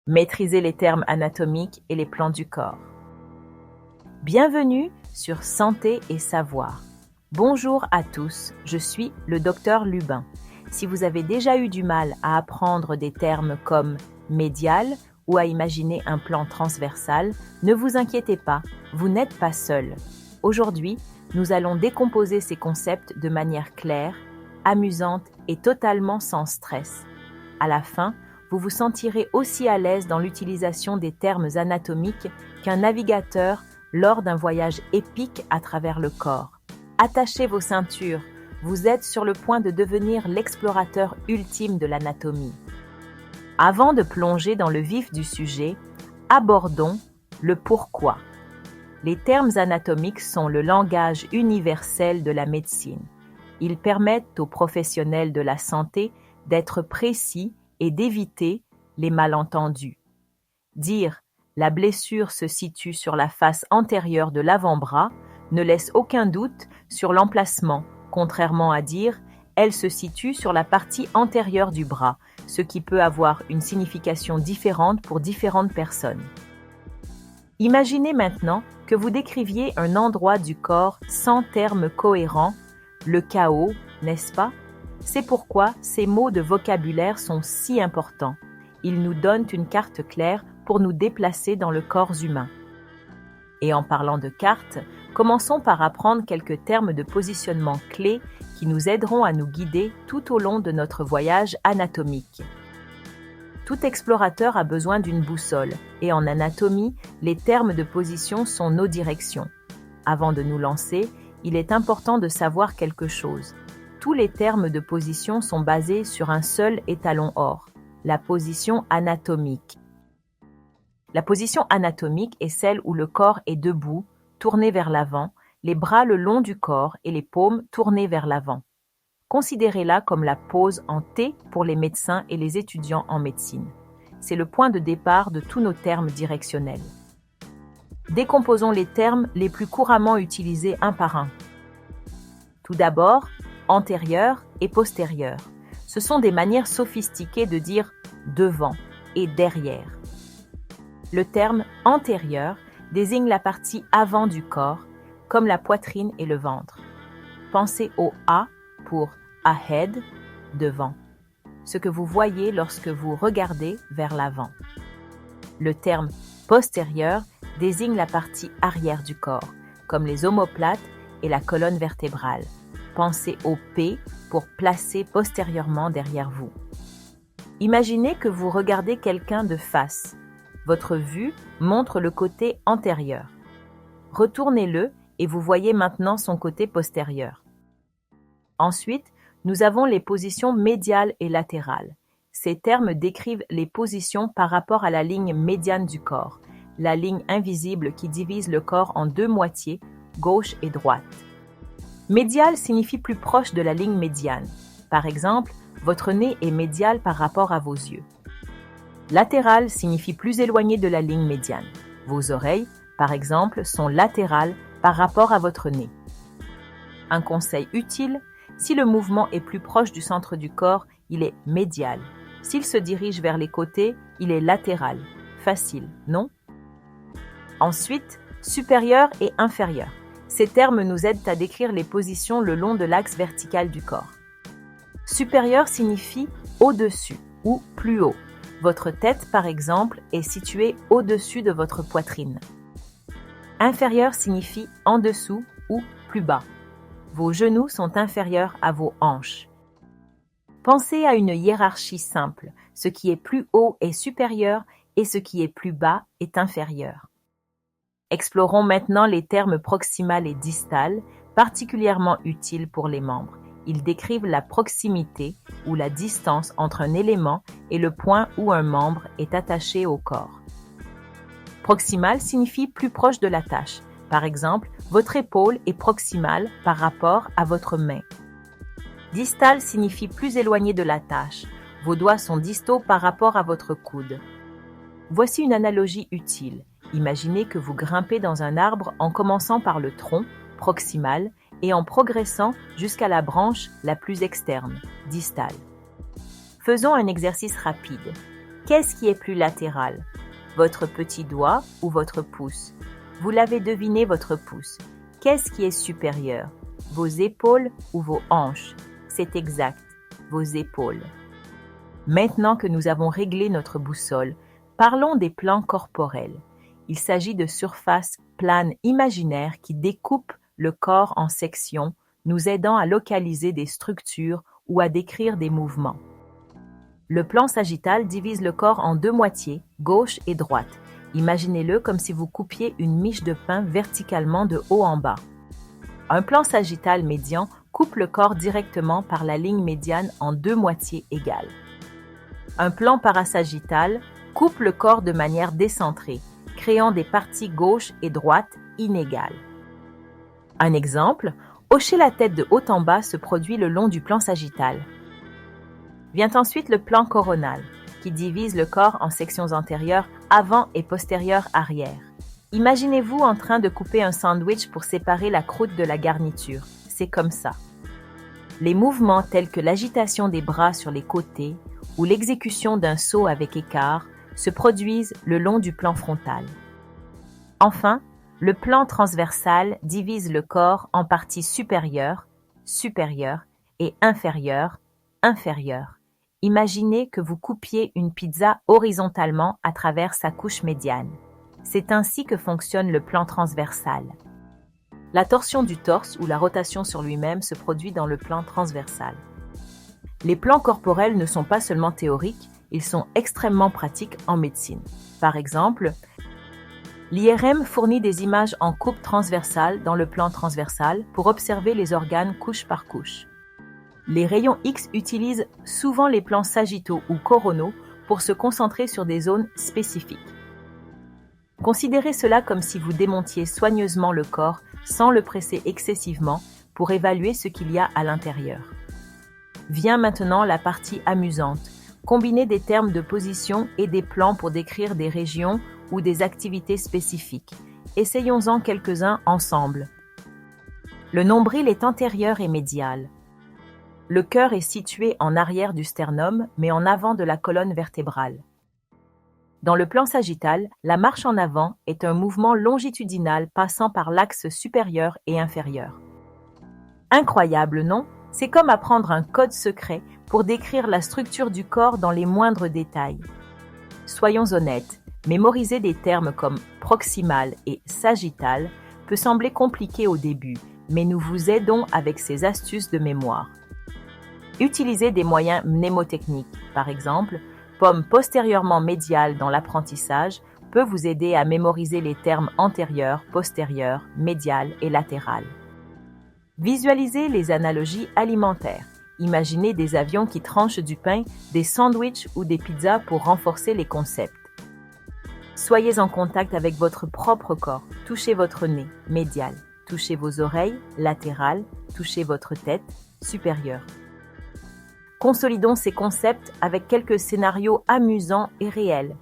Maîtriser les termes anatomiques et les plans du corps. Bienvenue sur Santé et Savoir. Bonjour à tous, je suis le docteur Lubin. Si vous avez déjà eu du mal à apprendre des termes comme médial ou à imaginer un plan transversal, ne vous inquiétez pas, vous n'êtes pas seul. Aujourd'hui, nous allons décomposer ces concepts de manière claire, amusante et totalement sans stress. À la fin, vous vous sentirez aussi à l'aise dans l'utilisation des termes anatomiques qu'un navigateur lors d'un voyage épique à travers le corps. Attachez vos ceintures, vous êtes sur le point de devenir l'explorateur ultime de l'anatomie. Avant de plonger dans le vif du sujet, abordons le pourquoi. Les termes anatomiques sont le langage universel de la médecine. Ils permettent aux professionnels de la santé d'être précis et d'éviter les malentendus. Dire « la blessure se situe sur la face antérieure de l'avant-bras » ne laisse aucun doute sur l'emplacement, contrairement à dire « elle se situe sur la partie antérieure du bras », ce qui peut avoir une signification différente pour différentes personnes. Imaginez maintenant que vous décriviez un endroit du corps sans terme cohérent, le chaos, n'est-ce pas? C'est pourquoi ces mots de vocabulaire sont si importants. Ils nous donnent une carte claire pour nous déplacer dans le corps humain. Et en parlant de carte, commençons par apprendre quelques termes de positionnement clés qui nous aideront à nous guider tout au long de notre voyage anatomique. Tout explorateur a besoin d'une boussole, et en anatomie, les termes de position sont nos directions. Avant de nous lancer, il est important de savoir quelque chose. Tous les termes de position sont basés sur un seul étalon or, la position anatomique. La position anatomique est celle où le corps est debout, tourné vers l'avant, les bras le long du corps et les paumes tournées vers l'avant. Considérez-la comme la pose en T pour les médecins et les étudiants en médecine. C'est le point de départ de tous nos termes directionnels. Décomposons les termes les plus couramment utilisés un par un. Tout d'abord, antérieur et postérieur. Ce sont des manières sophistiquées de dire devant et derrière. Le terme antérieur désigne la partie avant du corps, comme la poitrine et le ventre. Pensez au A pour ahead, devant, ce que vous voyez lorsque vous regardez vers l'avant. Le terme postérieur désigne la partie arrière du corps, comme les omoplates et la colonne vertébrale. Pensez au P pour placer postérieurement derrière vous. Imaginez que vous regardez quelqu'un de face. Votre vue montre le côté antérieur. Retournez-le et vous voyez maintenant son côté postérieur. Ensuite, nous avons les positions médiales et latérales. Ces termes décrivent les positions par rapport à la ligne médiane du corps, la ligne invisible qui divise le corps en deux moitiés, gauche et droite. Médial signifie plus proche de la ligne médiane. Par exemple, votre nez est médial par rapport à vos yeux. Latéral signifie plus éloigné de la ligne médiane. Vos oreilles, par exemple, sont latérales par rapport à votre nez. Un conseil utile, si le mouvement est plus proche du centre du corps, il est médial. S'il se dirige vers les côtés, il est latéral. Facile, non? Ensuite, supérieur et inférieur. Ces termes nous aident à décrire les positions le long de l'axe vertical du corps. Supérieur signifie au-dessus ou plus haut. Votre tête, par exemple, est située au-dessus de votre poitrine. Inférieur signifie en dessous ou plus bas. Vos genoux sont inférieurs à vos hanches. Pensez à une hiérarchie simple. Ce qui est plus haut est supérieur et ce qui est plus bas est inférieur. Explorons maintenant les termes proximal et distal, particulièrement utiles pour les membres. Ils décrivent la proximité ou la distance entre un élément et le point où un membre est attaché au corps. Proximal signifie plus proche de la tâche. Par exemple, votre épaule est proximale par rapport à votre main. Distal signifie plus éloigné de la tâche. Vos doigts sont distaux par rapport à votre coude. Voici une analogie utile. Imaginez que vous grimpez dans un arbre en commençant par le tronc, proximal, et en progressant jusqu'à la branche la plus externe, distale. Faisons un exercice rapide. Qu'est-ce qui est plus latéral? Votre petit doigt ou votre pouce? Vous l'avez deviné, votre pouce. Qu'est-ce qui est supérieur? Vos épaules ou vos hanches? C'est exact, vos épaules. Maintenant que nous avons réglé notre boussole, parlons des plans corporels. Il s'agit de surfaces planes imaginaires qui découpent le corps en sections, nous aidant à localiser des structures ou à décrire des mouvements. Le plan sagittal divise le corps en deux moitiés, gauche et droite. Imaginez-le comme si vous coupiez une miche de pain verticalement de haut en bas. Un plan sagittal médian coupe le corps directement par la ligne médiane en deux moitiés égales. Un plan parasagittal coupe le corps de manière décentrée, créant des parties gauche et droite inégales. Un exemple, hocher la tête de haut en bas se produit le long du plan sagittal. Vient ensuite le plan coronal, qui divise le corps en sections antérieures avant et postérieures arrière. Imaginez-vous en train de couper un sandwich pour séparer la croûte de la garniture. C'est comme ça. Les mouvements tels que l'agitation des bras sur les côtés ou l'exécution d'un saut avec écart se produisent le long du plan frontal. Enfin, le plan transversal divise le corps en parties supérieures, supérieures et inférieures, inférieures. Imaginez que vous coupiez une pizza horizontalement à travers sa couche médiane. C'est ainsi que fonctionne le plan transversal. La torsion du torse ou la rotation sur lui-même se produit dans le plan transversal. Les plans corporels ne sont pas seulement théoriques, ils sont extrêmement pratiques en médecine. Par exemple, l'IRM fournit des images en coupe transversale dans le plan transversal pour observer les organes couche par couche. Les rayons X utilisent souvent les plans sagittaux ou coronaux pour se concentrer sur des zones spécifiques. Considérez cela comme si vous démontiez soigneusement le corps sans le presser excessivement pour évaluer ce qu'il y a à l'intérieur. Vient maintenant la partie amusante. Combinez des termes de position et des plans pour décrire des régions ou des activités spécifiques. Essayons-en quelques-uns ensemble. Le nombril est antérieur et médial. Le cœur est situé en arrière du sternum, mais en avant de la colonne vertébrale. Dans le plan sagittal, la marche en avant est un mouvement longitudinal passant par l'axe supérieur et inférieur. Incroyable, non? C'est comme apprendre un code secret pour décrire la structure du corps dans les moindres détails. Soyons honnêtes, mémoriser des termes comme proximal et sagittal peut sembler compliqué au début, mais nous vous aidons avec ces astuces de mémoire. Utilisez des moyens mnémotechniques, par exemple, pomme postérieurement médiale dans l'apprentissage peut vous aider à mémoriser les termes antérieur, postérieur, médial et latéral. Visualisez les analogies alimentaires. Imaginez des avions qui tranchent du pain, des sandwichs ou des pizzas pour renforcer les concepts. Soyez en contact avec votre propre corps. Touchez votre nez, médial. Touchez vos oreilles, latérales. Touchez votre tête, supérieure. Consolidons ces concepts avec quelques scénarios amusants et réels.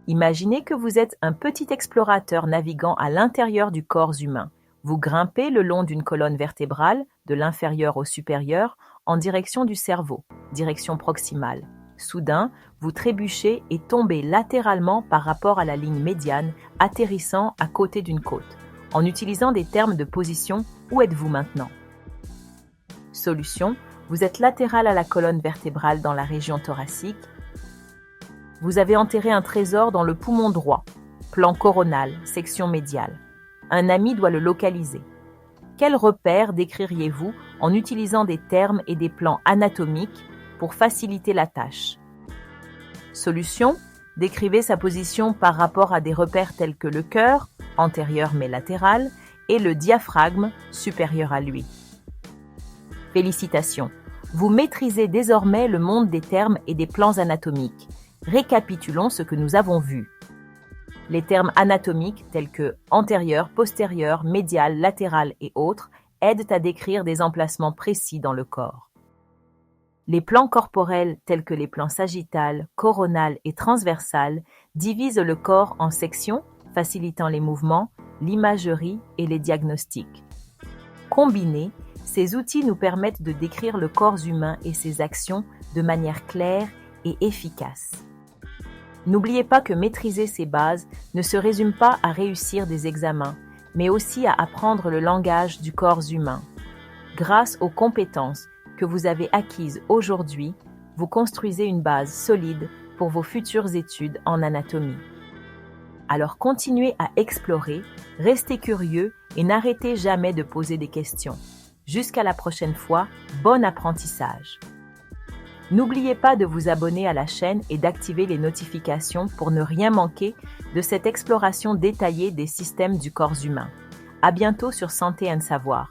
Imaginez que vous êtes un petit explorateur naviguant à l'intérieur du corps humain. Vous grimpez le long d'une colonne vertébrale, de l'inférieur au supérieur, en direction du cerveau, direction proximale. Soudain, vous trébuchez et tombez latéralement par rapport à la ligne médiane, atterrissant à côté d'une côte. En utilisant des termes de position, où êtes-vous maintenant? Solution: vous êtes latéral à la colonne vertébrale dans la région thoracique. Vous avez enterré un trésor dans le poumon droit, plan coronal, section médiale. Un ami doit le localiser. Quel repère décririez-vous en utilisant des termes et des plans anatomiques pour faciliter la tâche? Solution: décrivez sa position par rapport à des repères tels que le cœur, antérieur mais latéral, et le diaphragme, supérieur à lui. Félicitations, vous maîtrisez désormais le monde des termes et des plans anatomiques. Récapitulons ce que nous avons vu. Les termes anatomiques tels que antérieur, postérieur, médial, latéral et autres aident à décrire des emplacements précis dans le corps. Les plans corporels tels que les plans sagittal, coronal et transversal divisent le corps en sections, facilitant les mouvements, l'imagerie et les diagnostics. Combinés, ces outils nous permettent de décrire le corps humain et ses actions de manière claire et efficace. N'oubliez pas que maîtriser ces bases ne se résume pas à réussir des examens, mais aussi à apprendre le langage du corps humain. Grâce aux compétences que vous avez acquises aujourd'hui, vous construisez une base solide pour vos futures études en anatomie. Alors continuez à explorer, restez curieux et n'arrêtez jamais de poser des questions. Jusqu'à la prochaine fois, bon apprentissage! N'oubliez pas de vous abonner à la chaîne et d'activer les notifications pour ne rien manquer de cette exploration détaillée des systèmes du corps humain. À bientôt sur Santé & Savoir.